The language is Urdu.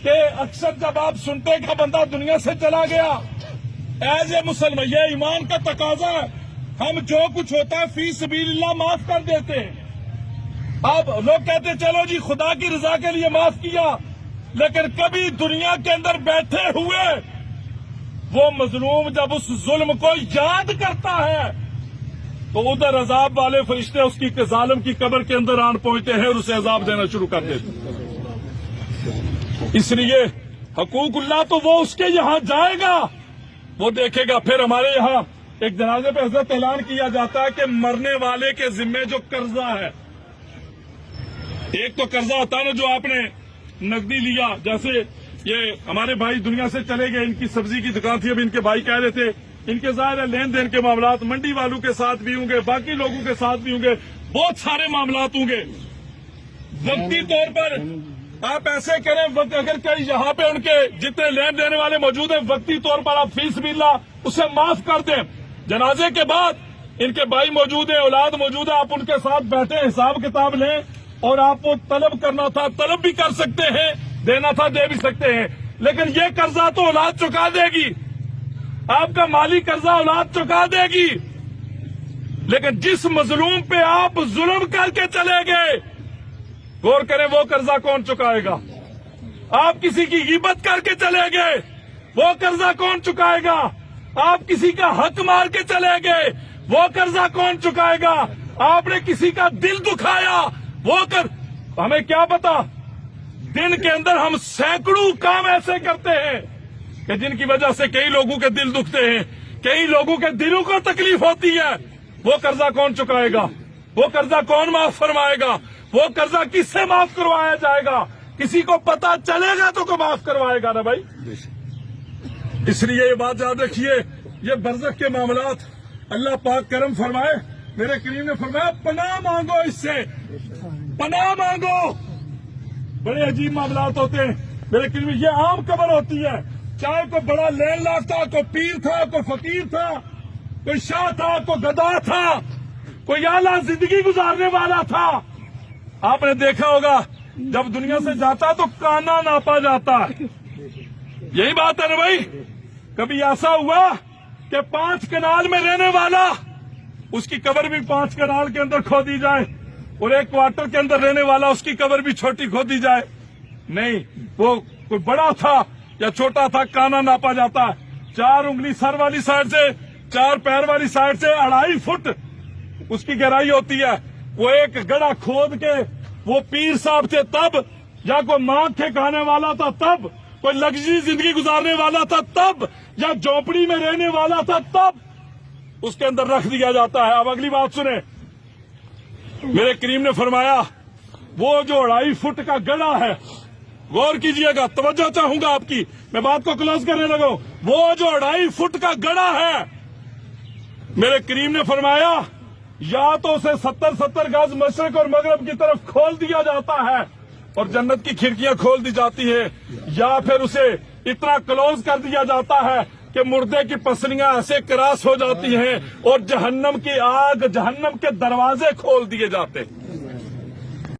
کہ اکثر جب آپ سنتے کہ بندہ دنیا سے چلا گیا، ایز اے مسلمان یہ ایمان کا تقاضا ہے، ہم جو کچھ ہوتا ہے فی سبیل اللہ معاف کر دیتے ہیں۔ اب لوگ کہتے چلو جی خدا کی رضا کے لیے معاف کیا، لیکن کبھی دنیا کے اندر بیٹھے ہوئے وہ مظلوم جب اس ظلم کو یاد کرتا ہے تو ادھر عذاب والے فرشتے اس کی ظالم کی قبر کے اندر آن پہنچتے ہیں اور اسے عذاب دینا شروع کر دیتے ہیں۔ اس لیے حقوق اللہ تو وہ اس کے یہاں جائے گا، وہ دیکھے گا۔ پھر ہمارے یہاں ایک جنازے پہ حضرت اعلان کیا جاتا ہے کہ مرنے والے کے ذمے جو قرضہ ہے، ایک تو قرضہ ہوتا ہے نا جو آپ نے نقدی لیا، جیسے یہ ہمارے بھائی دنیا سے چلے گئے، ان کی سبزی کی دکان تھی، اب ان کے بھائی کہہ رہے تھے ان کے ظاہر ہے لین دین کے معاملات منڈی والوں کے ساتھ بھی ہوں گے، باقی لوگوں کے ساتھ بھی ہوں گے، بہت سارے معاملات ہوں گے۔ وقتی طور پر آپ ایسے کریں، اگر کہیں یہاں پہ ان کے جتنے لین دینے والے موجود ہیں، وقتی طور پر آپ فی سبیل اللہ اسے معاف کر دیں۔ جنازے کے بعد ان کے بھائی موجود ہیں، اولاد موجود ہے، آپ ان کے ساتھ بیٹھے حساب کتاب لیں، اور آپ کو طلب کرنا تھا طلب بھی کر سکتے ہیں، دینا تھا دے بھی سکتے ہیں، لیکن یہ قرضہ تو اولاد چکا دے گی، آپ کا مالی قرضہ اولاد چکا دے گی۔ لیکن جس مظلوم پہ آپ ظلم کر کے چلے گئے، غور کریں وہ قرضہ کون چکائے گا؟ آپ کسی کی غیبت کر کے چلے گئے، وہ قرضہ کون چکائے گا؟ آپ کسی کا حق مار کے چلے گئے، وہ قرضہ کون چکائے گا؟ آپ نے کسی کا دل دکھایا، ہمیں کیا پتا دن کے اندر ہم سینکڑوں کام ایسے کرتے ہیں کہ جن کی وجہ سے کئی لوگوں کے دل دکھتے ہیں، کئی لوگوں کے دلوں کو تکلیف ہوتی ہے۔ وہ قرضہ کون چکائے گا؟ وہ قرضہ کون معاف فرمائے گا؟ وہ قرضہ کس سے معاف کروایا جائے گا؟ کسی کو پتا چلے گا تو کو معاف کروائے گا نا بھائی۔ اس لیے یہ بات یاد رکھیے، یہ برزخ کے معاملات اللہ پاک کرم فرمائے۔ میرے کریم نے فرمایا پناہ مانگو، اس سے پناہ مانگو۔ بڑے عجیب معاملات ہوتے ہیں میرے کریم، یہ عام قبر ہوتی ہے، چاہے کوئی بڑا لین لاف تھا، کوئی پیر تھا، کوئی فقیر تھا، کوئی شاہ تھا، کوئی گدا تھا، کوئی اعلیٰ زندگی گزارنے والا تھا۔ آپ نے دیکھا ہوگا جب دنیا سے جاتا تو کانا ناپا جاتا ہے، یہی بات ہے نا بھائی۔ کبھی ایسا ہوا کہ 5 کنال میں رہنے والا، اس کی قبر بھی 5 کنال کے اندر کھو دی جائے، اور 1 کوارٹر کے اندر رہنے والا اس کی قبر بھی چھوٹی کھو دی جائے؟ نہیں، وہ کوئی بڑا تھا یا چھوٹا تھا، کانا ناپا جاتا ہے۔ 4 انگلی سر والی سائڈ سے، 4 پیر والی سائڈ سے 2.5 فٹ اس کی گہرائی ہوتی ہے۔ وہ ایک گڑھا کھود کے وہ پیر صاحب تھے تب، یا کوئی مانگ کے کھانے والا تھا تب، کوئی لگژری زندگی گزارنے والا تھا تب، یا جھونپڑی میں رہنے والا تھا تب اس کے اندر رکھ دیا جاتا ہے۔ اب اگلی بات سنیں، میرے کریم نے فرمایا وہ جو 2.5 فٹ کا گڑھا ہے، غور کیجئے گا، توجہ چاہوں گا آپ کی، میں بات کو کلوز کرنے لگا ہوں۔ وہ جو 2.5 فٹ کا گڑھا ہے، میرے کریم نے فرمایا یا تو اسے 70 گز مشرق اور مغرب کی طرف کھول دیا جاتا ہے اور جنت کی کھڑکیاں کھول دی جاتی ہیں، یا پھر اسے اتنا کلوز کر دیا جاتا ہے کہ مردے کی پسلیاں ایسے کراس ہو جاتی ہیں اور جہنم کی آگ، جہنم کے دروازے کھول دیے جاتے ہیں۔